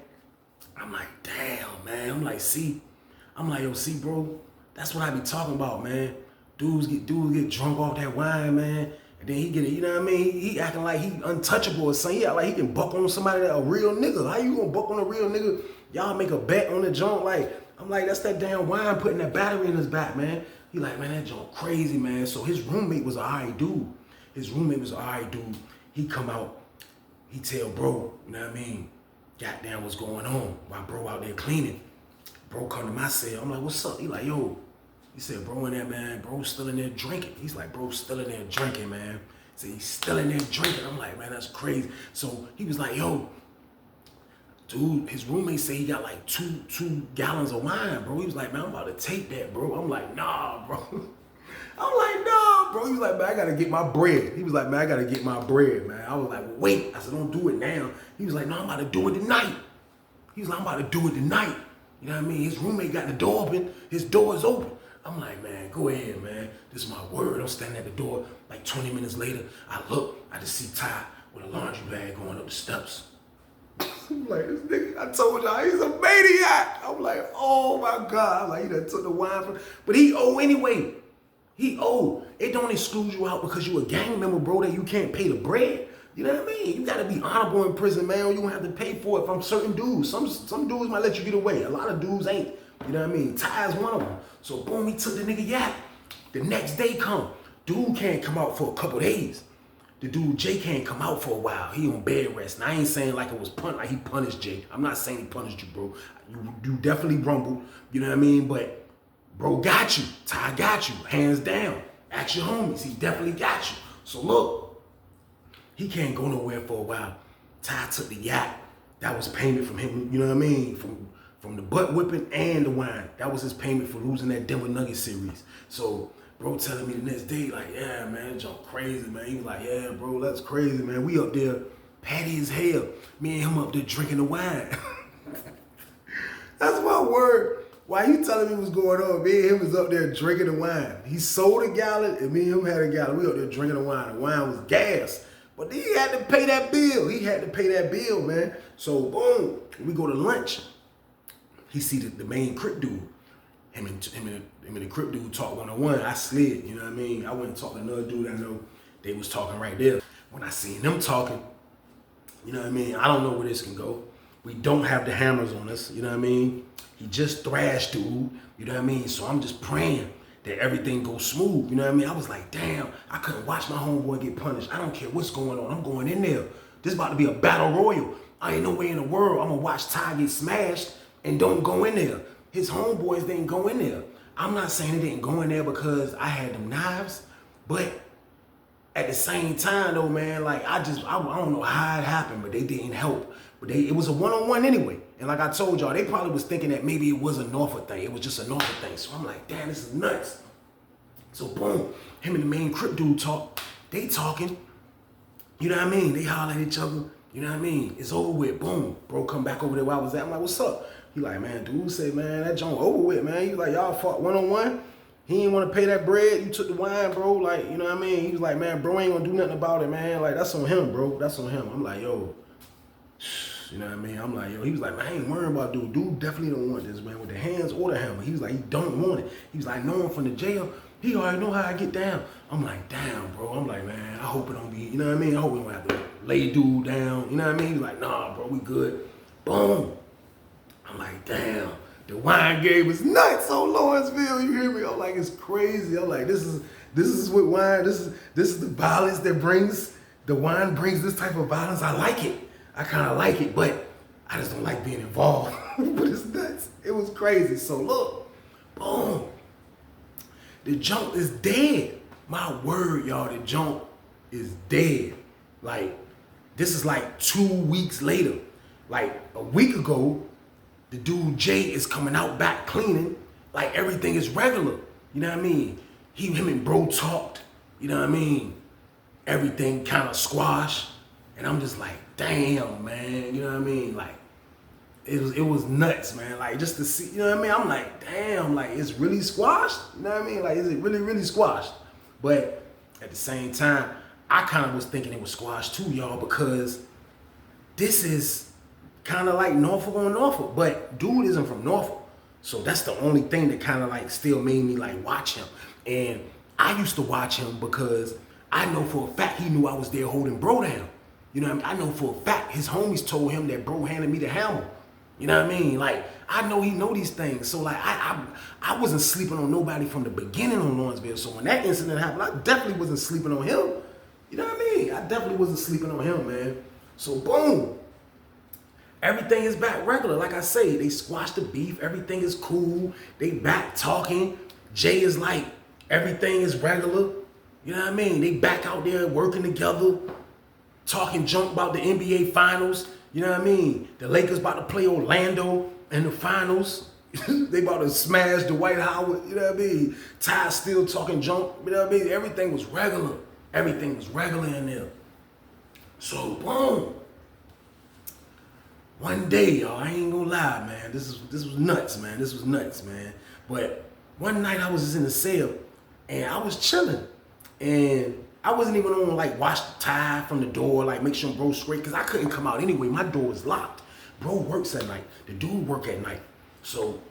I'm like, damn, man. I'm like, yo, see, bro, that's what I be talking about, man. Dudes get drunk off that wine, man. And then he get it, you know what I mean? He acting like he untouchable or something. He act like he can buck on somebody that a real nigga. How you gonna buck on a real nigga? Y'all make a bet on the junk. Like, I'm like, that's that damn wine putting that battery in his back, man. He like, man, that junk crazy, man. So his roommate was an alright dude. He come out, he tell bro, you know what I mean? Goddamn, what's going on? While bro out there cleaning. Bro come to my cell. I'm like, what's up? He like, yo. He said, bro in there, man. Bro still in there drinking. He's like, bro still in there drinking, man. He said, he's still in there drinking. I'm like, man, that's crazy. So he was like, yo, dude, his roommate said he got like two gallons of wine, bro. He was like, man, I'm about to take that, bro. I'm like, nah, bro. I'm like, nah, bro. He was like, man, I gotta get my bread. He was like, man, I gotta get my bread, man. I was like, well, wait. I said, don't do it now. He was like, no, I'm about to do it tonight. He was like, I'm about to do it tonight. You know what I mean? His roommate got the door open. His door is open. I'm like, man, go ahead, man. This is my word. I'm standing at the door. Like 20 minutes later, I look. I just see Ty with a laundry bag going up the steps. I'm like, this nigga, I told y'all, he's a maniac. I'm like, oh my God. I'm like, he done took the wine from, but he owe anyway. He owe. It don't exclude you out because you a gang member, bro, that you can't pay the bread. You know what I mean? You gotta be honorable in prison, man, or you gonna have to pay for it from certain dudes. Some dudes might let you get away. A lot of dudes ain't. You know what I mean? Ty's one of them. So boom, he took the nigga yak. The next day come. Dude can't come out for a couple days. The dude Jay can't come out for a while. He on bed rest. And I ain't saying like it was like he punished Jay. I'm not saying he punished you, bro. You definitely rumbled. You know what I mean? But bro got you. Ty got you. Hands down. Ask your homies. He definitely got you. So look, he can't go nowhere for a while. Ty took the yak. That was payment from him. You know what I mean? From the butt whipping and the wine. That was his payment for losing that Denver Nuggets series. So bro telling me the next day, like, yeah, man, it's all crazy, man. He was like, yeah, bro, that's crazy, man. We up there, patty as hell. Me and him up there drinking the wine. That's my word. Why you telling me what's going on? Me and him was up there drinking the wine. He sold a gallon, and me and him had a gallon. We up there drinking the wine. The wine was gas. But he had to pay that bill. Man. So, boom, we go to lunch. He see the main Crip dude. Him and the Crip dude talk one-on-one. I slid, you know what I mean? I went and talked to another dude I know. They was talking right there. When I seen them talking, you know what I mean? I don't know where this can go. We don't have the hammers on us, you know what I mean? He just thrashed dude, you know what I mean? So I'm just praying that everything goes smooth, you know what I mean? I was like, damn, I couldn't watch my homeboy get punished. I don't care what's going on. I'm going in there. This is about to be a battle royal. I ain't no way in the world I'm gonna watch Ty get smashed and don't go in there. His homeboys didn't go in there. I'm not saying they didn't go in there because I had them knives, but at the same time though, man, like I don't know how it happened, but they didn't help. But it was a one-on-one anyway. And like I told y'all, they probably was thinking that maybe it was a Norfolk thing. It was just a Norfolk thing. So I'm like, damn, this is nuts. So boom, him and the main Crip dude talk. They talking. You know what I mean? They holler at each other. You know what I mean? It's over with. Boom. Bro come back over there where I was at. I'm like, what's up? He like, man, dude said, man, that joint over with, man. He was like, y'all fought one-on-one. He didn't want to pay that bread. You took the wine, bro. Like, you know what I mean? He was like, man, bro ain't gonna do nothing about it, man. Like, that's on him, bro. That's on him. I'm like, yo, you know what I mean? I'm like, yo, he was like, man, I ain't worrying about dude. Dude definitely don't want this, man, with the hands or the hammer. He was like, he don't want it. He was like, knowing from the jail, he already know how I get down. I'm like, damn, bro. I'm like, man, I hope it don't be, you know what I mean? I hope we don't have to lay dude down. You know what I mean? He's like, nah, bro, we good. Boom. I'm like, damn. The wine game is nuts on Lawrenceville. You hear me? I'm like, it's crazy. I'm like, this is what wine. This is the violence that brings. The wine brings this type of violence. I like it. I kind of like it, but I just don't like being involved. But it's nuts. It was crazy. So look, boom. The junk is dead. My word, y'all, the junk is dead. Like, this is like 2 weeks later. Like, a week ago, the dude Jay is coming out back cleaning. Like, everything is regular. You know what I mean? Him and bro talked. You know what I mean? Everything kind of squashed. And I'm just like, damn, man. You know what I mean? Like, it was nuts, man. Like, just to see, you know what I mean? I'm like, damn, like, it's really squashed? You know what I mean? Like, is it really, really squashed? But at the same time, I kind of was thinking it was squashed too, y'all, because this is kind of like Norfolk on Norfolk, but dude isn't from Norfolk. So that's the only thing that kind of like still made me like watch him. And I used to watch him because I know for a fact he knew I was there holding bro down. You know what I mean? I know for a fact his homies told him that bro handed me the hammer. You know what I mean? Like, I know he know these things. So like, I wasn't sleeping on nobody from the beginning on Lawrenceville. So when that incident happened, I definitely wasn't sleeping on him. You know what I mean? I definitely wasn't sleeping on him, man. So boom. Everything is back regular. Like I say, they squashed the beef. Everything is cool. They back talking. Jay is like, everything is regular. You know what I mean? They back out there working together, talking junk about the NBA finals. You know what I mean? The Lakers about to play Orlando in the finals. They about to smash Dwight Howard. You know what I mean? Ty still talking junk. You know what I mean? Everything was regular. Everything was regular in there. So boom. One day, y'all, I ain't gonna lie, man. This was nuts, man. This was nuts, man. But one night I was just in the cell and I was chilling. And I wasn't even on like watch the tie from the door, like make sure bro's straight, because I couldn't come out anyway. My door was locked. Bro works at night. The dude work at night. So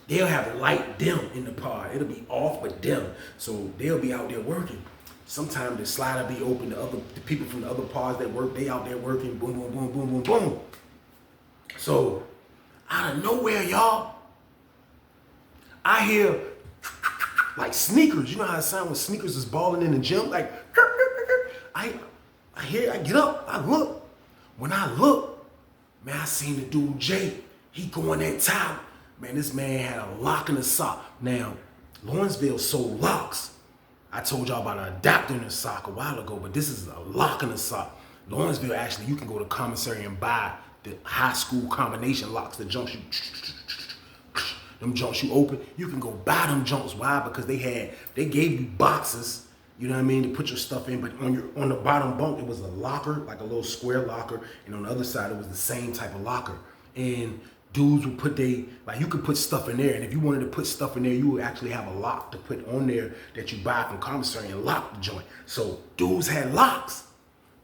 they'll have the light dim in the pod. It'll be off but dim. So they'll be out there working. Sometimes the slider be open. The people from the other pods that work, they out there working. Boom, boom, boom, boom, boom, boom. So out of nowhere, y'all, I hear like sneakers. You know how it sounds when sneakers is balling in the gym? Like, I get up, I look. When I look, man, I seen the dude Jay. He going that time. Man, this man had a lock in his sock. Now, Lawrenceville sold locks. I told y'all about an adapter in the sock a while ago, but this is a lock in the sock. Lawrenceville, actually, you can go to commissary and buy the high school combination locks, the jumps you, them jumps you open. You can go buy them jumps. Why? Because they gave you boxes, you know what I mean, to put your stuff in, but on the bottom bunk, it was a locker, like a little square locker, and on the other side, it was the same type of locker. And dudes would put you could put stuff in there, and if you wanted to put stuff in there, you would actually have a lock to put on there that you buy from commissary and lock the joint. So dudes had locks.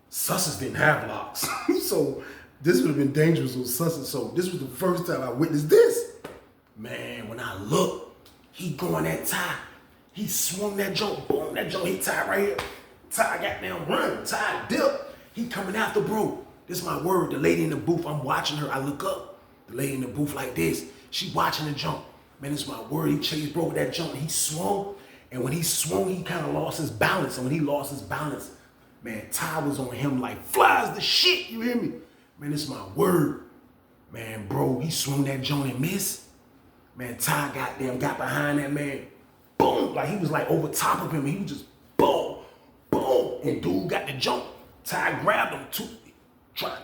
Susses didn't have locks. So this would have been dangerous with Susses. So this was the first time I witnessed this. Man, when I look, he going that tie. He swung that joint, boom, that joint hit Ty right here. Ty got down run, Ty dip. He coming after bro. This is my word, the lady in the booth, I'm watching her, I look up. The lady in the booth like this, she watching the jump. Man, it's my word, he chased bro with that jump, he swung. And when he swung, he kind of lost his balance. And when he lost his balance, man, Ty was on him like flies the shit, you hear me? Man, it's my word. Man, bro, he swung that joint and missed. Man, Ty got behind that man, boom, like he was like over top of him. He was just boom, boom, and dude got the jump. Ty grabbed him too.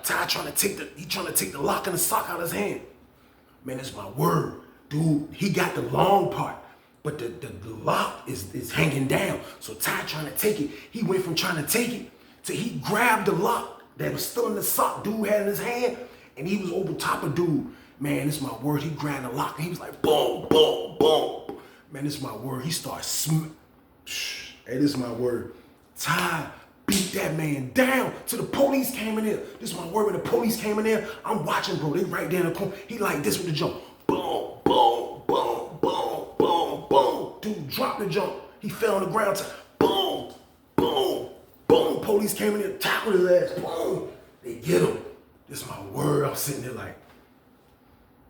Ty trying to take the lock in the sock out of his hand. Man, it's my word, dude. He got the long part, but the lock is hanging down. So Ty trying to take it. He went from trying to take it to he grabbed the lock that was still in the sock dude had in his hand, and he was over top of dude. Man, this is my word. He grabbed the lock and he was like, boom, boom, boom. Man, this is my word. He started hey, this is my word. Ty beat that man down till the police came in there. This is my word. When the police came in there, I'm watching, bro. They right there in the corner. He like this with the jump. Boom, boom, boom, boom, boom, boom. Dude dropped the jump. He fell on the ground. Boom, boom, boom, boom, police came in there, tackled his ass. Boom. They get him. This is my word. I'm sitting there like,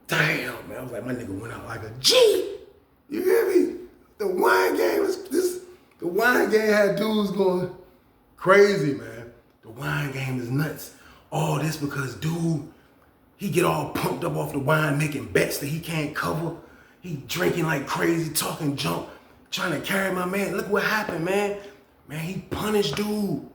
damn, man. I was like, my nigga went out like a G. You hear me? The wine game was this. The wine game had dudes going crazy, man. The wine game is nuts. All this because dude, he get all pumped up off the wine, making bets that he can't cover. He drinking like crazy, talking junk, trying to carry my man. Look what happened, man. Man, he punished dude.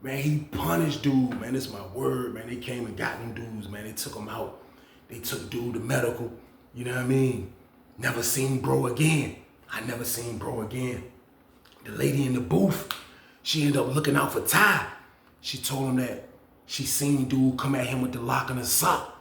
Man, he punished dude, man. This is my word, man. They came and got them dudes, man. They took him out. They took dude to medical. You know what I mean? Never seen bro again. I never seen bro again. The lady in the booth, she ended up looking out for Ty. She told him that she seen dude come at him with the lock in his sock.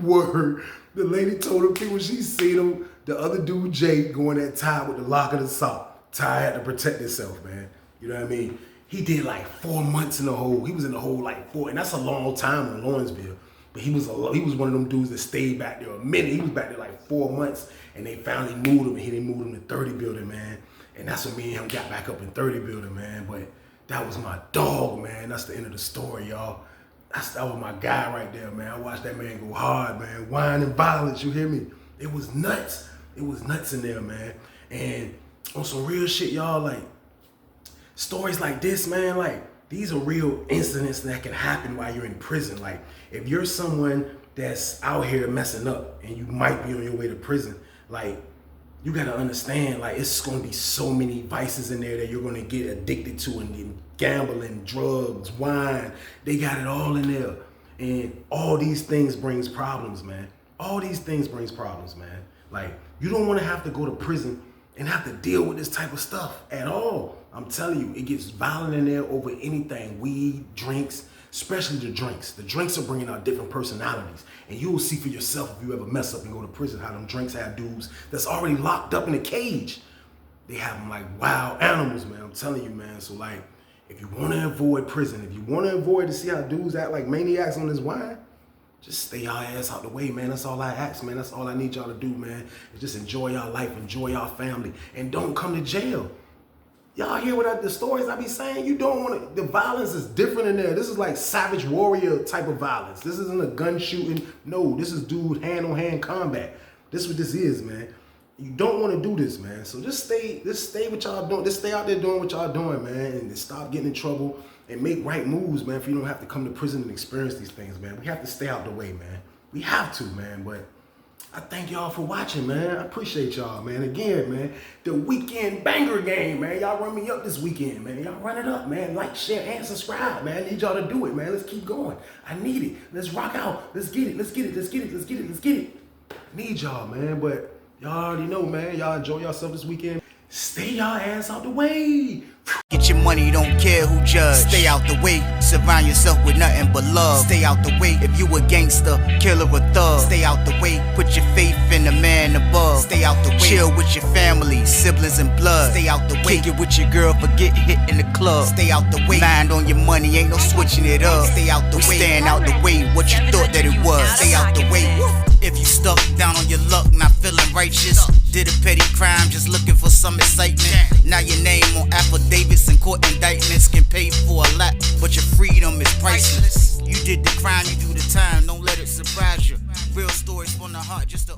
Word. The lady told him people she seen him, the other dude, Jake, going at Ty with the lock in his sock. Ty had to protect himself, man. You know what I mean? He did like 4 months in the hole. He was in the hole like 4, and that's a long time in Lawrenceville. But he was one of them dudes that stayed back there a minute. He was back there like 4 months, and they finally moved him, and they moved him to 30 building, man. And that's when me and him got back up in 30 building, man. But that was my dog, man. That's the end of the story, y'all. That was my guy right there, man. I watched that man go hard, man. Wine and violence, you hear me? It was nuts. It was nuts in there, man. And on some real shit, y'all, like, stories like this, man, like, these are real incidents that can happen while you're in prison. Like, if you're someone that's out here messing up and you might be on your way to prison, like, you gotta understand, like, it's gonna be so many vices in there that you're gonna get addicted to, and gambling, drugs, wine, they got it all in there. And all these things brings problems, man. All these things brings problems, man. Like, you don't wanna have to go to prison and have to deal with this type of stuff at all. I'm telling you, it gets violent in there over anything. Weed, drinks, especially the drinks. The drinks are bringing out different personalities. And you will see for yourself if you ever mess up and go to prison how them drinks have dudes that's already locked up in a cage. They have them like wild animals, man. I'm telling you, man. So like, if you want to avoid prison, if you want to avoid to see how dudes act like maniacs on this wine, just stay y'all ass out the way, man. That's all I ask, man. That's all I need y'all to do, man. Is just enjoy y'all life, enjoy y'all family, and don't come to jail. Y'all hear what the stories I be saying? You don't want to, the violence is different in there. This is like savage warrior type of violence. This isn't a gun shooting. No, this is dude hand-on-hand combat. This is what this is, man. You don't want to do this, man. So just stay what y'all doing. Just stay out there doing what y'all doing, man. And stop getting in trouble and make right moves, man, if you don't have to come to prison and experience these things, man. We have to stay out the way, man. We have to, man, but I thank y'all for watching, man. I appreciate y'all, man. Again, man, the weekend banger game, man. Y'all run me up this weekend, man. Y'all run it up, man. Like, share, and subscribe, man. I need y'all to do it, man. Let's keep going. I need it. Let's rock out. Let's get it. Let's get it. Let's get it. Let's get it. Let's get it. I need y'all, man. But y'all already know, man. Y'all enjoy yourself this weekend. Stay y'all ass out the way. Get your money, don't care who judge. Stay out the way, surround yourself with nothing but love. Stay out the way if you a gangster, killer or thug. Stay out the way, put your faith in the man above. Stay out the way, chill with your family, siblings and blood. Stay out the way, kick it with your girl, forget hit in the club. Stay out the way, mind on your money, ain't no switching it up. Stay out the way, stand out the way, what you thought that it was. Stay out the way. If you stuck down on your luck, not feeling righteous, did a petty crime, just looking for some excitement. Now your name on affidavits and court indictments can pay for a lot, but your freedom is priceless. You did the crime, you do the time, don't let it surprise you. Real stories from the heart, just to